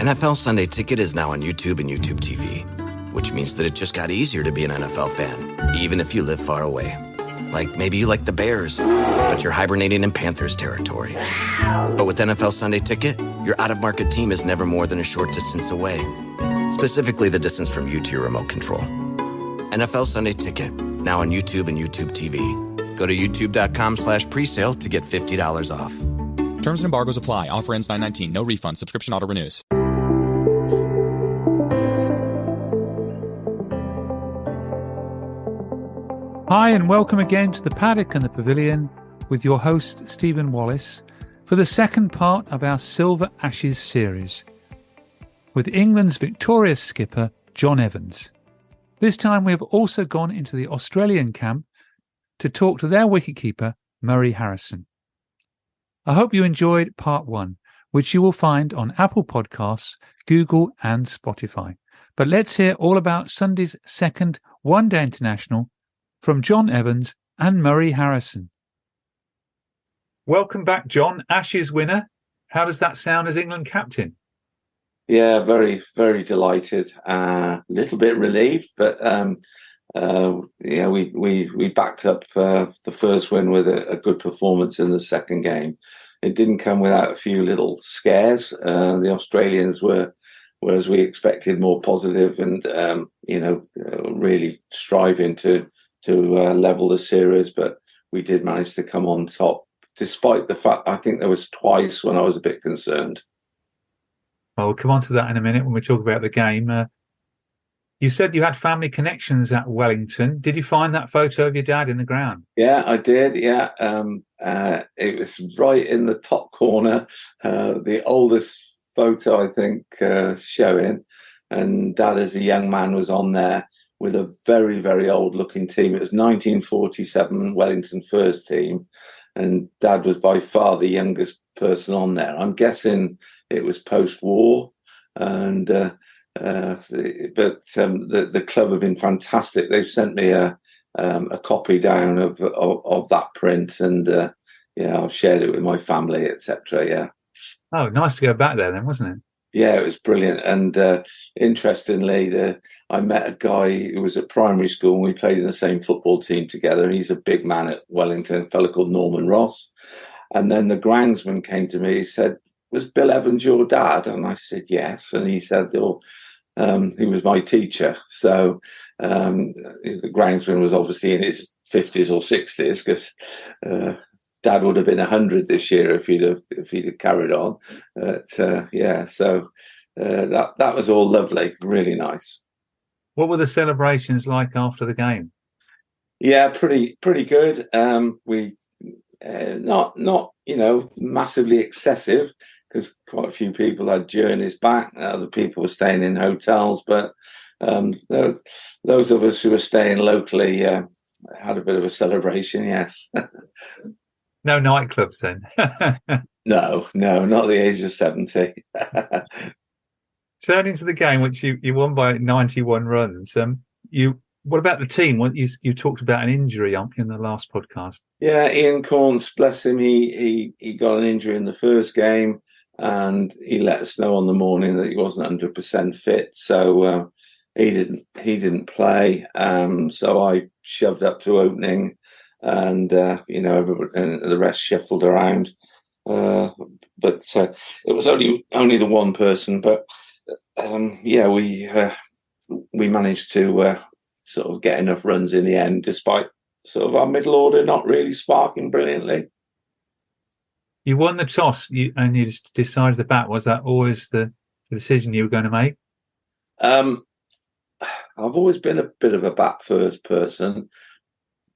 NFL Sunday Ticket is now on YouTube and YouTube TV, which means that it just got easier to be an NFL fan, even if you live far away. Like maybe you like the Bears, but you're hibernating in Panthers territory. But with NFL Sunday Ticket, your out-of-market team is never more than a short distance away. Specifically, the distance from you to your remote control. NFL Sunday Ticket, now on YouTube and YouTube TV. Go to youtube.com/presale to get $50 off. Terms and embargoes apply. Offer ends 9/19. No refund. Subscription auto renews. Hi and welcome again to the Paddock and the Pavilion with your host Stephen Wallace for the second part of our Silver Ashes series with England's victorious skipper John Evans. This time we have also gone into the Australian camp to talk to their wicketkeeper Murray Harrison. I hope you enjoyed part one, which you will find on Apple Podcasts, Google and Spotify. But let's hear all about Sunday's second one-day international from John Evans and Murray Harrison. Welcome back, John. Ashes winner. How does that sound as England captain? Yeah, very, very delighted. Little bit relieved, but we backed up the first win with a good performance in the second game. It didn't come without a few little scares. The Australians were as we expected, more positive and really striving to level the series, but we did manage to come on top, despite the fact I think there was twice when I was a bit concerned. Well, we'll come on to that in a minute when we talk about the game. You said you had family connections at Wellington. Did you find that photo of your dad in the ground? Yeah, I did, yeah. It was right in the top corner, the oldest photo, I think, showing, and Dad as a young man was on there with a very, very old-looking team. It was 1947 Wellington first team, and Dad was by far the youngest person on there. I'm guessing it was post-war, and the club have been fantastic. They've sent me a copy down of that print, and I've shared it with my family, etc. Yeah. Oh, nice to go back there then, wasn't it? Yeah, it was brilliant. And interestingly, I met a guy who was at primary school and we played in the same football team together. He's a big man at Wellington, a fellow called Norman Ross. And then the groundsman came to me. He said, "Was Bill Evans your dad?" And I said, "Yes." And he said, he was my teacher. So the groundsman was obviously in his 50s or 60s because Dad would have been 100 this year if he'd have carried on. That was all lovely, really nice. What were the celebrations like after the game? Yeah, pretty good. We not massively excessive because quite a few people had journeys back. Other people were staying in hotels, but those of us who were staying locally had a bit of a celebration. Yes. No nightclubs then? No, not the age of 70. Turning to the game, which you won by 91 runs. What about the team? What you talked about an injury in the last podcast? Yeah, Ian Corns, bless him, he got an injury in the first game, and he let us know on the morning that he wasn't 100% fit. So he didn't play. So I shoved up to opening. And everybody, and the rest shuffled around, but it was only the one person. But we managed to sort of get enough runs in the end, despite sort of our middle order not really sparking brilliantly. You won the toss, and you decided to bat. Was that always the decision you were going to make? I've always been a bit of a bat first person.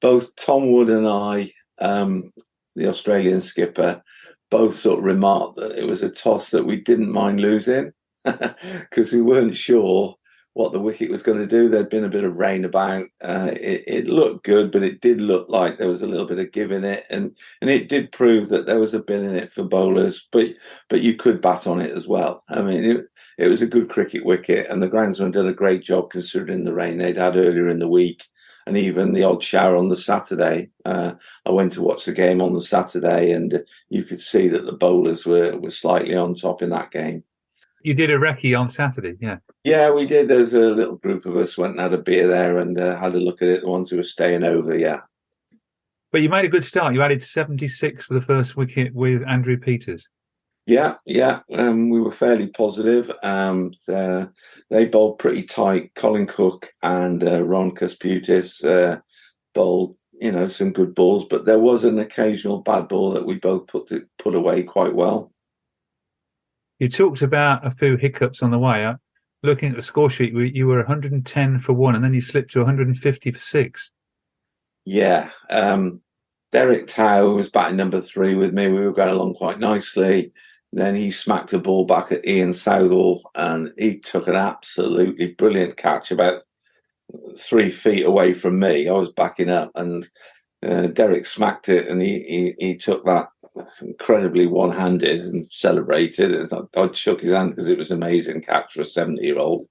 Both Tom Wood and I, the Australian skipper, both sort of remarked that it was a toss that we didn't mind losing because we weren't sure what the wicket was going to do. There'd been a bit of rain about. It looked good, but it did look like there was a little bit of give in it. And it did prove that there was a bit in it for bowlers, but you could bat on it as well. I mean, it was a good cricket wicket, and the groundsman did a great job considering the rain they'd had earlier in the week. And even the odd shower on the Saturday. I went to watch the game on the Saturday, and you could see that the bowlers were slightly on top in that game. You did a recce on Saturday, yeah. Yeah, we did. There was a little group of us went and had a beer there and had a look at it. The ones who were staying over, yeah. But you made a good start. You added 76 for the first wicket with Andrew Peters. Yeah. We were fairly positive. They bowled pretty tight. Colin Cook and Ron Kasputis bowled, some good balls, but there was an occasional bad ball that we both put away quite well. You talked about a few hiccups on the way. Looking at the score sheet, you were 110 for 1, and then you slipped to 150 for 6. Yeah. Derek Tao was batting number 3 with me. We were going along quite nicely. Then he smacked a ball back at Ian Southall, and he took an absolutely brilliant catch about 3 feet away from me. I was backing up, and Derek smacked it, and he took that incredibly one-handed and celebrated. And I shook his hand because it was an amazing catch for a 70-year-old.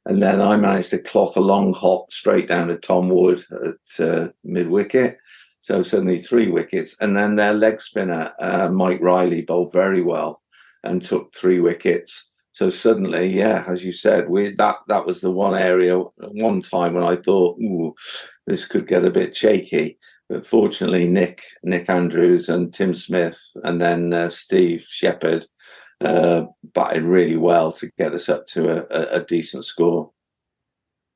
And then I managed to cloth a long hop straight down to Tom Wood at mid-wicket. So suddenly 3 wickets. And then their leg spinner, Mike Riley, bowled very well and took 3 wickets. So suddenly, yeah, as you said, that was the one time when I thought, ooh, this could get a bit shaky. But fortunately, Nick Andrews and Tim Smith and then Steve Shepherd batted really well to get us up to a decent score.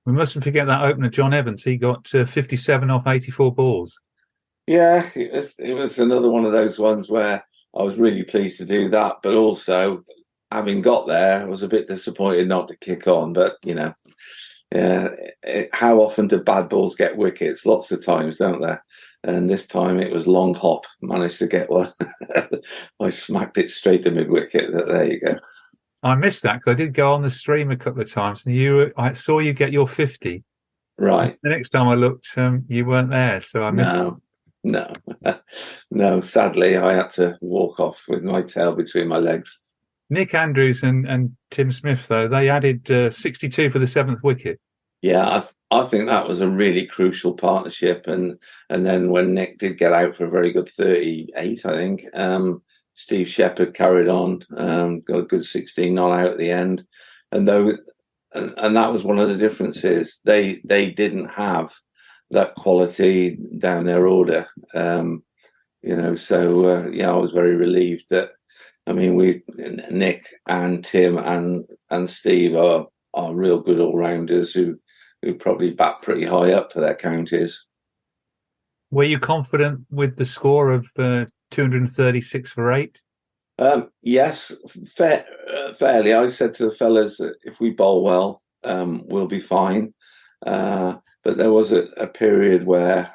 We mustn't forget that opener, John Evans. He got 57 off 84 balls. Yeah, it was another one of those ones where I was really pleased to do that, but also having got there, I was a bit disappointed not to kick on. But how often do bad balls get wickets? Lots of times, don't they? And this time it was long hop. Managed to get one. I smacked it straight to mid-wicket. There you go. I missed that because I did go on the stream a couple of times, and I saw you get your 50. Right. The next time I looked, you weren't there, so I missed it. No. Sadly, I had to walk off with my tail between my legs. Nick Andrews and Tim Smith, though, they added 62 for the 7th wicket. Yeah, I think that was a really crucial partnership. And then when Nick did get out for a very good 38, I think, Steve Shepherd carried on, got a good 16 not out at the end. And that was one of the differences. They didn't have that quality down their order. I was very relieved that, Nick and Tim and Steve are real good all-rounders who probably bat pretty high up for their counties. Were you confident with the score of 236 for 8? Yes, fairly. I said to the fellas that if we bowl well, we'll be fine. But there was a period where,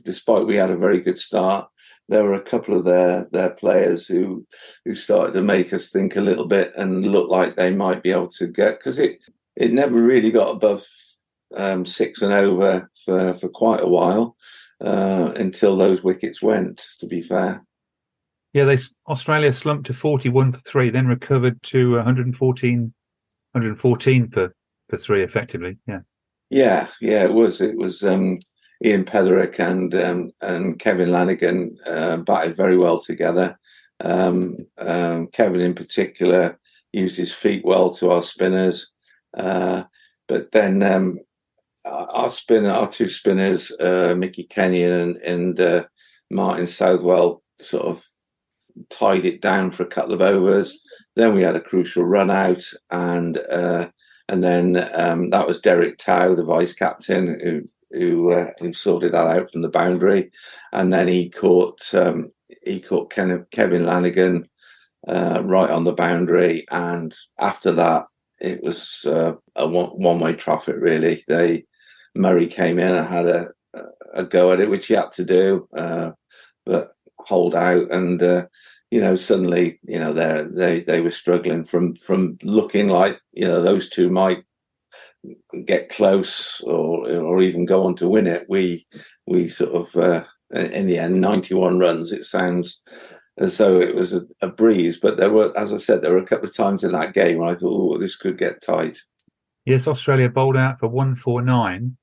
despite we had a very good start, there were a couple of their players who started to make us think a little bit and look like they might be able to get, because it never really got above 6 and over for quite a while until those wickets went, to be fair. Yeah, Australia slumped to 41 for 3, then recovered to 114 for 3 effectively. Yeah, it was. Ian Paddock and Kevin Lanigan batted very well together. Kevin in particular used his feet well to our spinners. But then our 2 spinners, Mickey Kenyon and Martin Southwell, sort of tied it down for a couple of overs. Then we had a crucial run out, and then that was Derek Tao, the vice captain, who sorted that out from the boundary, and then he caught Kevin Lanigan right on the boundary, and after that it was a one-way traffic really. Murray came in and had a go at it, which he had to do, but hold out, and suddenly they were struggling from looking like those two might get close or even go on to win it. We sort of in the end 91 runs. It sounds as though it was a breeze, but there were, as I said, there were a couple of times in that game where I thought, this could get tight. Yes, Australia bowled out for 149.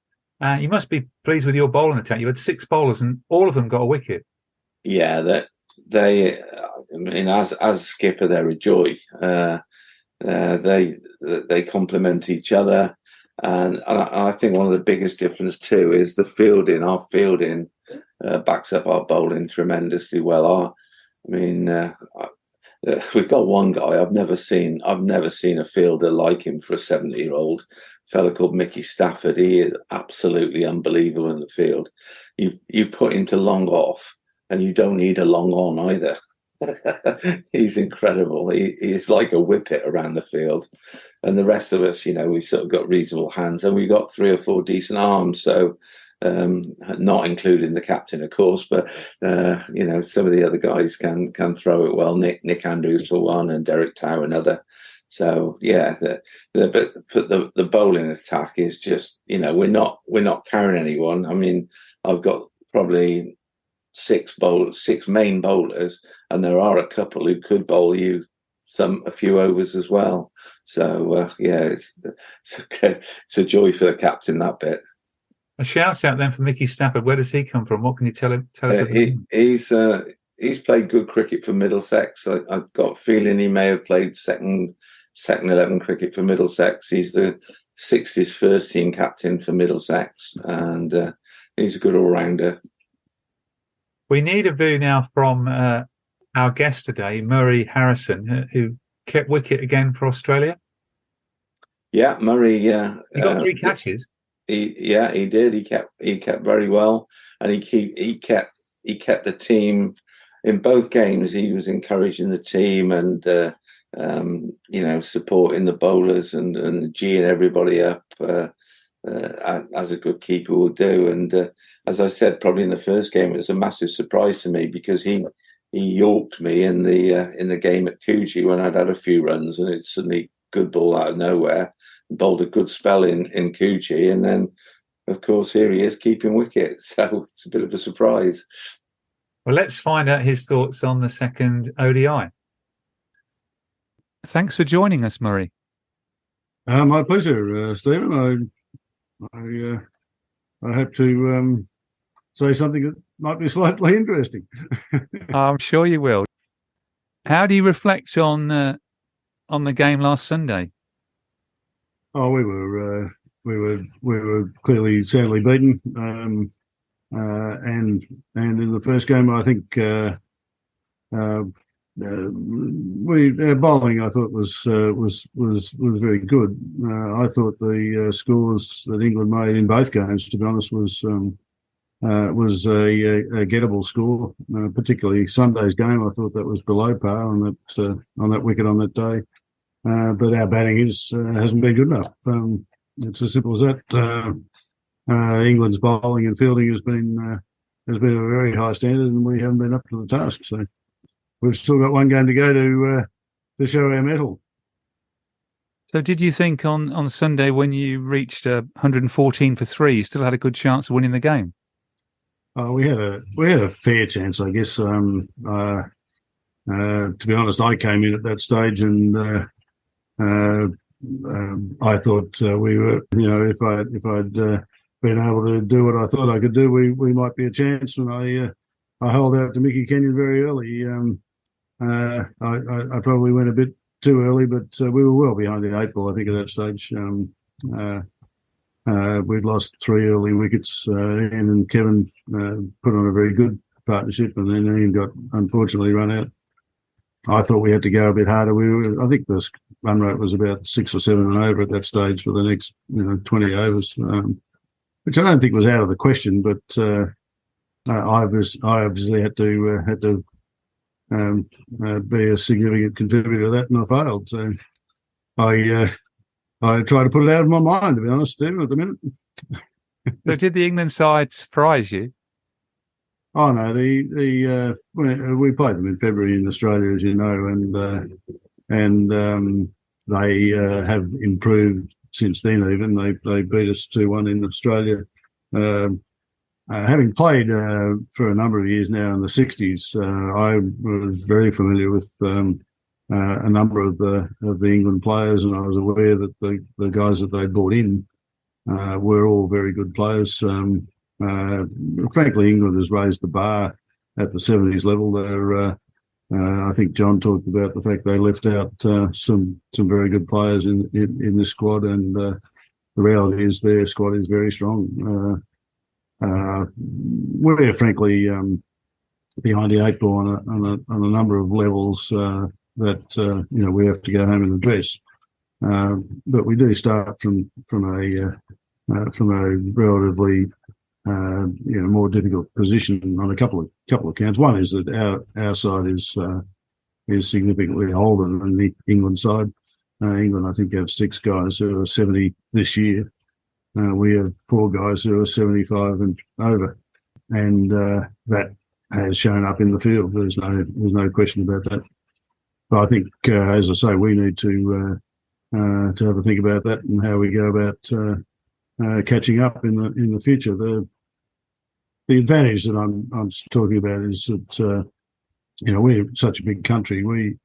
You must be pleased with your bowling attack. You had 6 bowlers and all of them got a wicket. Yeah, as skipper, they're a joy. They complement each other, and I think one of the biggest difference too is the fielding. Our fielding backs up our bowling tremendously well. We've got one guy I've never seen a fielder like him for a 70-year-old fella called Mickey Stafford. He is absolutely unbelievable in the field. You put him to long off, and you don't need a long on either. He's incredible. He's like a whippet around the field, and the rest of us, we sort of got reasonable hands, and we got 3 or 4 decent arms. So. Not including the captain, of course, but some of the other guys can throw it well. Nick Andrews for one, and Derek Tow another. So yeah, but for the bowling attack is just we're not carrying anyone. I mean, I've got probably 6 main bowlers, and there are a couple who could bowl you a few overs as well. So it's a joy for the captain, that bit. A shout out then for Mickey Stafford. Where does he come from? What can you tell us about him? He's played good cricket for Middlesex. I've got a feeling he may have played second 11 cricket for Middlesex. He's the 60s first team captain for Middlesex, and he's a good all-rounder. We need a view now from our guest today, Murray Harrison, who kept wicket again for Australia. Yeah, Murray. He got 3 catches. He did. He kept very well, and he kept the team in both games. He was encouraging the team and supporting the bowlers and geeing everybody up as a good keeper will do. And as I said, probably in the first game, it was a massive surprise to me because he yorked me in the game at Coogee when I'd had a few runs, and it's suddenly good ball out of nowhere. Bowled a good spell in Coogee, and then of course here he is keeping wicket, so it's a bit of a surprise. Well, let's find out his thoughts on the second ODI. Thanks for joining us, Murray. My pleasure, Stephen. I hope to say something that might be slightly interesting. I'm sure you will. How do you reflect on the game last Sunday? Oh, we were clearly sadly beaten, and in the first game, I think bowling I thought was very good. I thought the scores that England made in both games, to be honest, was a gettable score. Particularly Sunday's game, I thought that was below par on that wicket on that day. But our batting hasn't been good enough. It's as simple as that. England's bowling and fielding has been a very high standard, and we haven't been up to the task. So we've still got one game to go to show our mettle. So, did you think on Sunday when you reached 114 for 3, you still had a good chance of winning the game? We had a fair chance, I guess. To be honest, I came in at that stage and. I thought we were, if I'd been able to do what I thought I could do, we might be a chance. And I held out to Mickey Kenyon very early. I probably went a bit too early, but we were well behind the 8 ball, I think, at that stage. We'd lost 3 early wickets. Ian and Kevin put on a very good partnership, and then Ian got unfortunately run out. I thought we had to go a bit harder. I think the run rate was about 6 or 7 and over at that stage for the next 20 overs, which I don't think was out of the question. But I obviously had to be a significant contributor to that, and I failed. So I try to put it out of my mind, to be honest, Steve, at the minute. So did the England side surprise you? Oh no, we played them in February in Australia, as you know, and they have improved since then. Even they beat us 2-1 in Australia. Having played for a number of years now in the 60s, I was very familiar with a number of the England players, and I was aware that the guys that they brought in were all very good players. Frankly, England has raised the bar at the 70s level. I think John talked about the fact they left out some very good players in this squad, and the reality is their squad is very strong. We're frankly behind the eight ball on a number of levels that we have to go home and address. But we do start from a relatively more difficult position on a couple of counts. One is that our side is significantly older than the England side. England, I think, have 6 guys who are 70 this year. We have 4 guys who are 75 and over, and that has shown up in the field. There's no question about that. But I think, as I say, we need to have a think about that and how we go about catching up in the future. The advantage that I'm talking about is that we're such a big country. We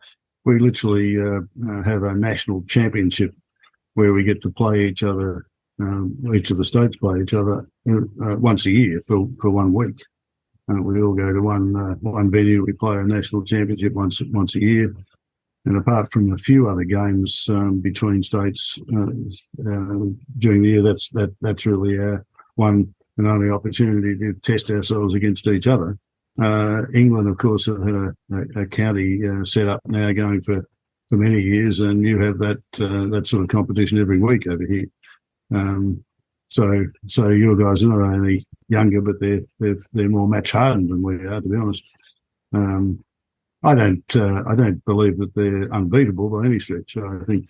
literally have a national championship where we get to play each other. Each of the states play each other once a year for 1 week. We all go to one venue. We play a national championship once a year. And apart from a few other games between states during the year, that's really our one and only opportunity to test ourselves against each other. England, of course, have had a county set up now going for many years, and you have that sort of competition every week over here. So your guys are not only younger, but they're more match hardened than we are, to be honest. I don't believe that they're unbeatable by any stretch. I think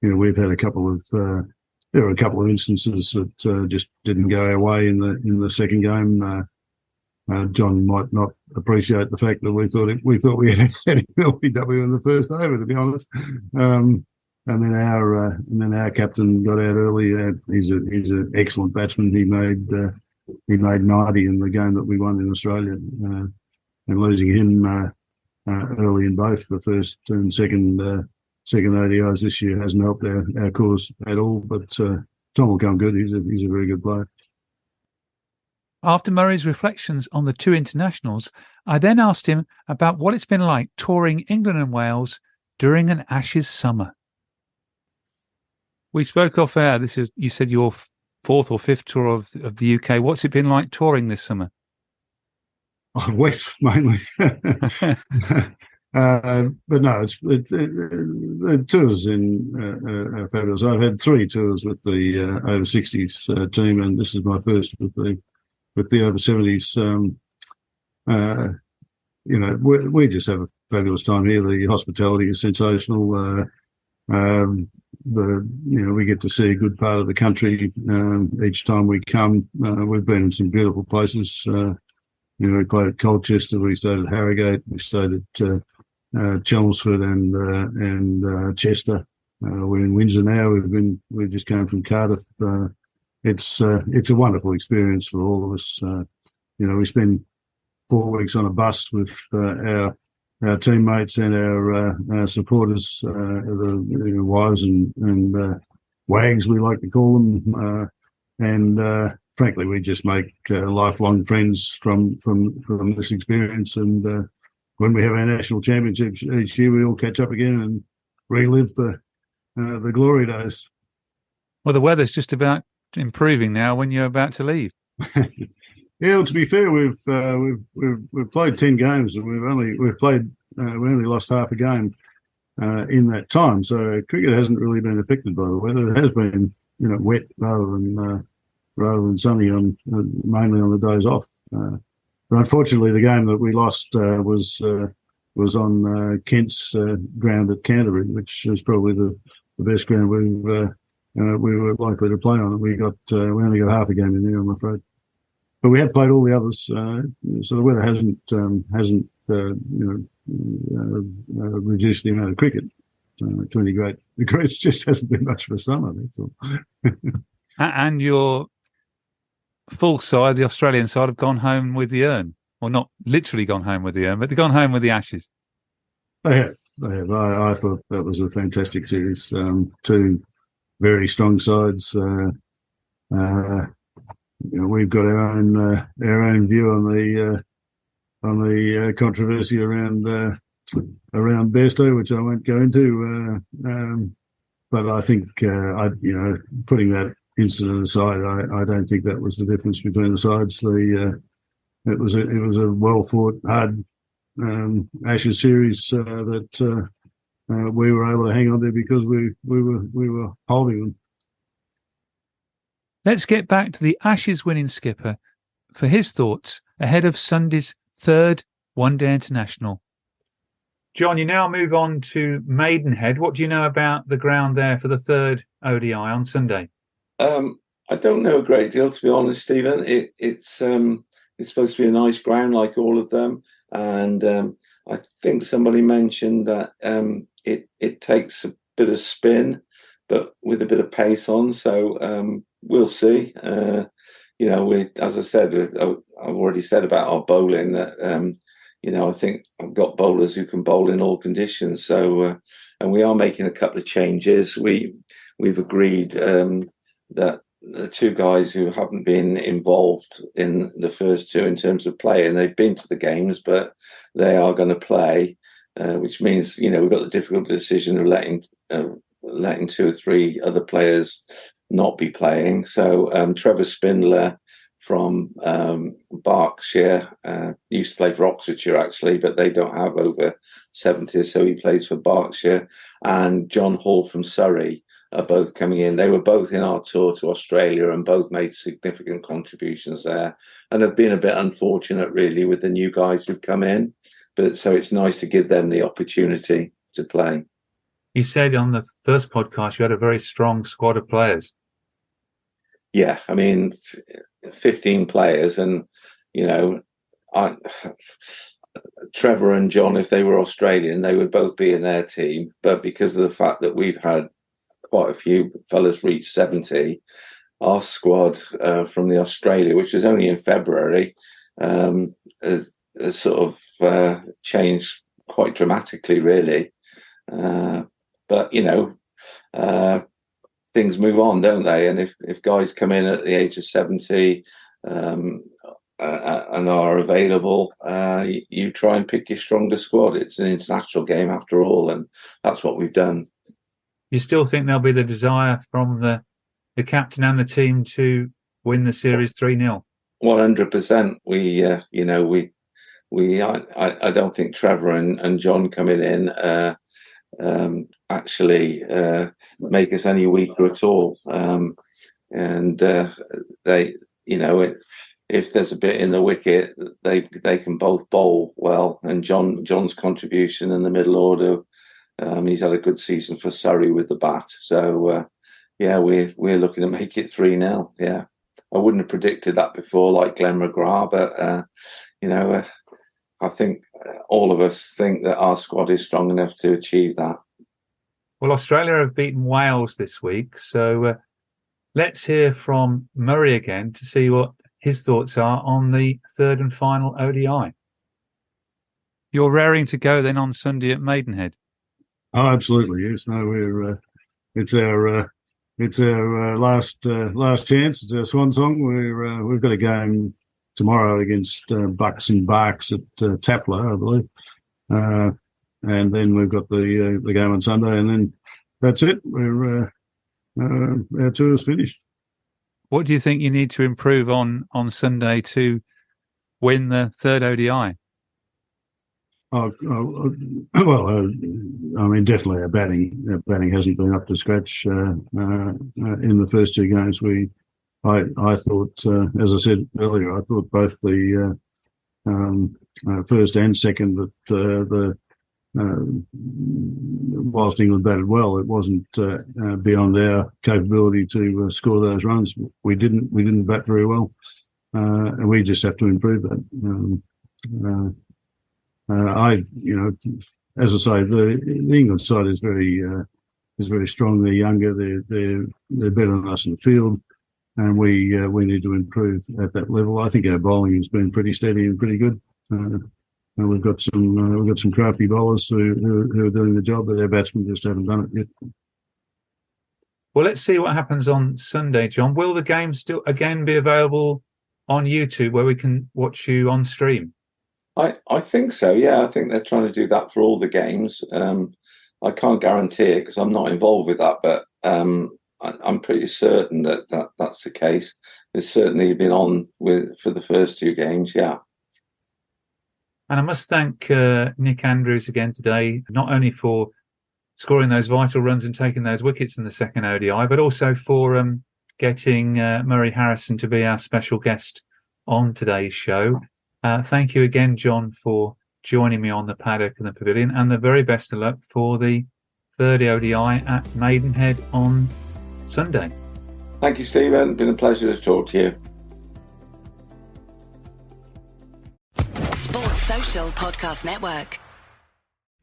we've had there were a couple of instances that just didn't go our way in the second game. John might not appreciate the fact that we thought we had LBW in the first over, to be honest. And then our captain got out early. He's an excellent batsman. He made 90 in the game that we won in Australia, and losing him early in both the first and second ODIs this year hasn't helped our cause at all. But Tom will come good. He's a very good player. After Murray's reflections on the 2 internationals, I then asked him about what it's been like touring England and Wales during an Ashes summer. We spoke off air. You said your 4th or 5th tour of the UK. What's it been like touring this summer? Wet, mainly. But no, the tours are fabulous. I've had 3 tours with the over 60s team, and this is my first with the over 70s. We just have a fabulous time here. The hospitality is sensational. We get to see a good part of the country each time we come. We've been in some beautiful places. We played at Colchester, we stayed at Harrogate, we stayed at Chelmsford and Chester. We're in Windsor now. We just came from Cardiff. It's a wonderful experience for all of us. We spend 4 weeks on a bus with our teammates and our supporters, the wives and wags, we like to call them, and frankly, we just make lifelong friends from this experience. And when we have our national championships each year, we all catch up again and relive the glory days. Well, the weather's just about improving now when you're about to leave. Yeah, well, to be fair, we've played 10 games and we only lost half a game in that time. So cricket hasn't really been affected by the weather. It has been wet rather than sunny mainly on the days off. But unfortunately, the game that we lost was on Kent's ground at Canterbury, which is probably the best ground we were likely to play on. We only got half a game in there, I'm afraid. But we have played all the others, so the weather hasn't reduced the amount of cricket to any great degree. It just hasn't been much of a summer, that's all. And your full side, the Australian side, have gone home with the urn. Well, not literally gone home with the urn, but they've gone home with the Ashes. They have. I thought that was a fantastic series. 2 very strong sides. We've got our own view controversy around Bairstow, which I won't go into. But I think putting that incident aside, I don't think that was the difference between the sides. It was a well fought, hard Ashes series that we were able to hang on to because we were holding them. Let's get back to the Ashes winning skipper for his thoughts ahead of Sunday's third one-day international. John, you now move on to Maidenhead. What do you know about the ground there for the third ODI on Sunday? I don't know a great deal, to be honest, Stephen. It's supposed to be a nice ground like all of them. And I think somebody mentioned that it takes a bit of spin, but with a bit of pace on. So we'll see. As I said, I've already said about our bowling that, I think I've got bowlers who can bowl in all conditions. So, and we are making a couple of changes. We've agreed that the two guys who haven't been involved in the first two in terms of play, and they've been to the games, but they are going to play, which means, we've got the difficult decision of letting two or three other players not be playing. So Trevor Spindler from Berkshire used to play for Oxfordshire, actually, but they don't have over 70, so he plays for Berkshire. And John Hall from Surrey are both coming in. They were both in our tour to Australia and both made significant contributions there and have been a bit unfortunate, really, with the new guys who've come in. But so it's nice to give them the opportunity to play. You said on the first podcast you had a very strong squad of players. Yeah, 15 players, and Trevor and John, if they were Australian, they would both be in their team. But because of the fact that we've had quite a few fellas reach 70, our squad from the Australia, which was only in February, has sort of changed quite dramatically, really. But things move on, don't they? And if guys come in at the age of 70 and are available, you try and pick your strongest squad. It's an international game after all, and that's what we've done. You still think there'll be the desire from the captain and the team to win the series 3-0? 100%. I don't think Trevor and John coming in actually make us any weaker at all. If there's a bit in the wicket, they can both bowl well. And John's contribution in the middle order, he's had a good season for Surrey with the bat. So we're looking to make it 3-0. Yeah, I wouldn't have predicted that before, like Glenn McGrath, but I think all of us think that our squad is strong enough to achieve that. Well, Australia have beaten Wales this week, so let's hear from Murray again to see what his thoughts are on the third and final ODI. You're raring to go then on Sunday at Maidenhead? Oh, absolutely, yes. No, it's our last chance. It's our swan song. We've got a game tomorrow against Bucks and Barks at Taplow, I believe. And then we've got the game on Sunday, and then that's it. Our tour is finished. What do you think you need to improve on Sunday to win the third ODI? Definitely our batting hasn't been up to scratch in the first two games. I thought, as I said earlier, I thought both the first and second that whilst England batted well, it wasn't beyond our capability to score those runs. We didn't bat very well, and we just have to improve that. As I say, the England side is very strong. They're younger. They're better than us in the field, and we need to improve at that level. I think our bowling has been pretty steady and pretty good. And we've got some crafty bowlers who are doing the job, but their batsmen just haven't done it yet. Well, let's see what happens on Sunday, John. Will the game still again be available on YouTube where we can watch you on stream? I think so. Yeah, I think they're trying to do that for all the games. I can't guarantee it because I'm not involved with that, but I'm pretty certain that's the case. It's certainly been on for the first 2 games. Yeah. And I must thank Nick Andrews again today, not only for scoring those vital runs and taking those wickets in the second ODI, but also for getting Murray Harrison to be our special guest on today's show. Thank you again, John, for joining me on the Paddock and the Pavilion, and the very best of luck for the third ODI at Maidenhead on Sunday. Thank you, Stephen. It's been a pleasure to talk to you. Sports Social Podcast Network.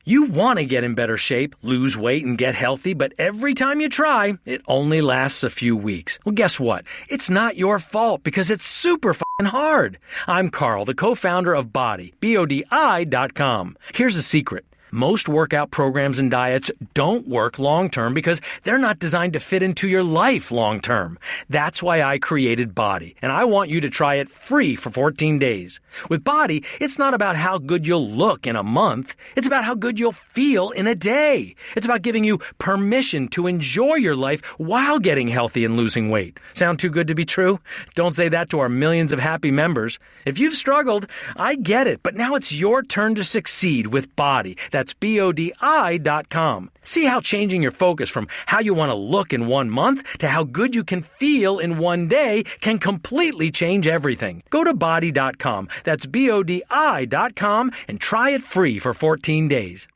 You want to get in better shape, lose weight, and get healthy, but every time you try, it only lasts a few weeks. Well, guess what? It's not your fault because it's super f***ing hard. I'm Carl, the co-founder of Body, BODI.com. Here's the secret. Most workout programs and diets don't work long-term because they're not designed to fit into your life long-term. That's why I created Body, and I want you to try it free for 14 days. With Body, it's not about how good you'll look in a month. It's about how good you'll feel in a day. It's about giving you permission to enjoy your life while getting healthy and losing weight. Sound too good to be true? Don't say that to our millions of happy members. If you've struggled, I get it, but now it's your turn to succeed with Body. That's BODI.com. See how changing your focus from how you want to look in 1 month to how good you can feel in 1 day can completely change everything. Go to Body.com. That's BODI.com and try it free for 14 days.